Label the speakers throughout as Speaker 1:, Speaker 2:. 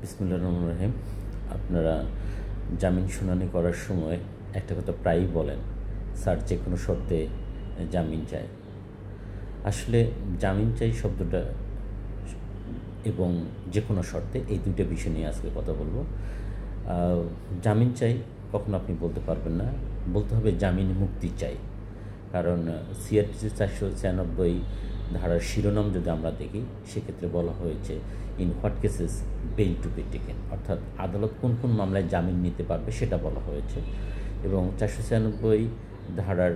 Speaker 1: বিসমিল্লাহির রহমানির রহিম। আপনারা জামিন শুনানি করার সময় একটা কথা প্রায়ই বলেন, স্যার যে কোনো শর্তে জামিন চাই। আসলে জামিন চাই শব্দটা এবং যে কোনো শর্তে, এই দুইটা বিষয় নিয়ে আজকে কথা বলবো। জামিন চাই কখনো আপনি বলতে পারবেন না, বলতে হবে জামিনে মুক্তি চাই। কারণ সিআরপিসি 496 ধারার শিরোনাম যদি আমরা দেখি, সেক্ষেত্রে বলা হয়েছে in what cases bail to be taken, অর্থাৎ আদালত কোন কোন মামলায় জামিন নিতে পারবে সেটা বলা হয়েছে। এবং 496 ধারার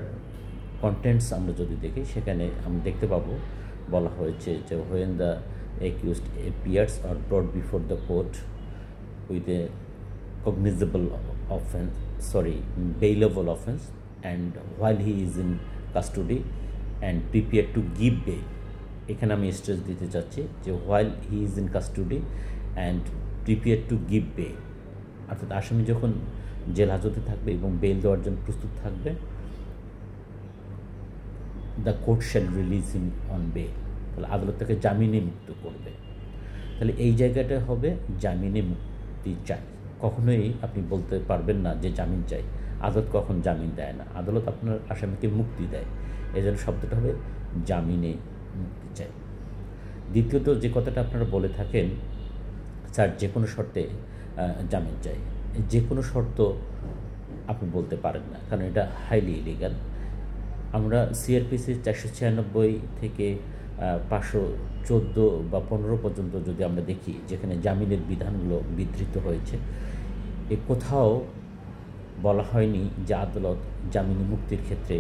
Speaker 1: কন্টেন্টস আমরা যদি দেখি, সেখানে আমরা দেখতে পাবো বলা হয়েছে যে when the accused appears or ব্রট before the court with a cognizable offense, bailable offense, and while he is in custody and prepared to give bail. এখানে আমি স্ট্রেস দিতে চাচ্ছি যে while he is in custody and prepared to give bail, অর্থাৎ আসামি যখন jail হাজতে থাকবে এবং বেল দেওয়ার জন্য প্রস্তুত থাকবে, the court shall release him on bail, তাহলে আদালত তাকে জামিনে মুক্ত করবে। তাহলে এই জায়গাটা হবে জামিনে মুক্তি চাই। কখনোই আপনি বলতে পারবেন না যে জামিন চাই। আদালত কখন জামিন দেয় না, আদালত আপনার আসামিকে মুক্তি দেয়। এই জন্য শব্দটা হবে জামিনে মুক্তি চাই। দ্বিতীয়ত যে কথাটা আপনারা বলে থাকেন, স্যার যে কোনো শর্তে জামিন চাই, যে কোনো শর্ত আপনি বলতে পারেন না, কারণ এটা হাইলি ইলিগাল। আমরা সিআরপিসি 496 থেকে 514 বা 15 পর্যন্ত যদি আমরা দেখি, যেখানে জামিনের বিধানগুলো বিধৃত হয়েছে, কোথাও বলা হয়নি যে আদালত জামিনে মুক্তির ক্ষেত্রে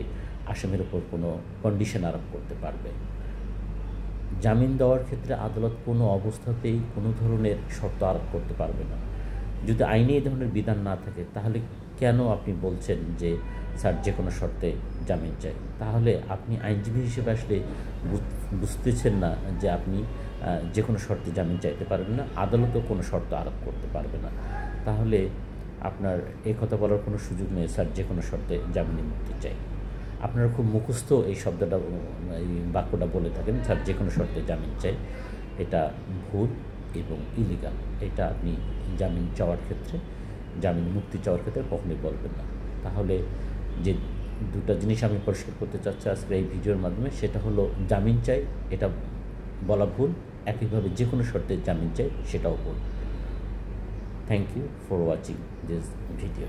Speaker 1: আসামির ওপর কোনো কন্ডিশন আরোপ করতে পারবে। জামিন দেওয়ার ক্ষেত্রে আদালত কোনো অবস্থাতেই কোনো ধরনের শর্ত আরোপ করতে পারবে না। যদি আইনে এই ধরনের বিধান না থাকে, তাহলে কেন আপনি বলছেন যে স্যার যে কোনো শর্তে জামিন চাই? তাহলে আপনি আইনজীবী হিসেবে আসলে বুঝতেছেন না যে আপনি যে কোনো শর্তে জামিন চাইতে পারবেন না, আদালতও কোনো শর্ত আরোপ করতে পারবে না। তাহলে আপনার এই কথা বলার কোনো সুযোগ নেই, স্যার যে কোনো শর্তে জামিনে মুক্তি চাই। আপনারা খুব মুখস্থ এই শব্দটা, এই বাক্যটা বলে থাকেন, স্যার যে কোনো শর্তে জামিন চাই। এটা ভুল এবং ইলিগাল। এটা আপনি জামিন চাওয়ার ক্ষেত্রে, জামিন মুক্তি চাওয়ার ক্ষেত্রে কখনোই বলবেন না। তাহলে যে দুটা জিনিস আমি পরিষ্কার করতে চাচ্ছি আজকে এই ভিডিওর মাধ্যমে, সেটা হলো জামিন চাই এটা বলা ভুল, একইভাবে যে কোনো শর্তে জামিন চাই সেটাও ভুল। Thank you for watching this video.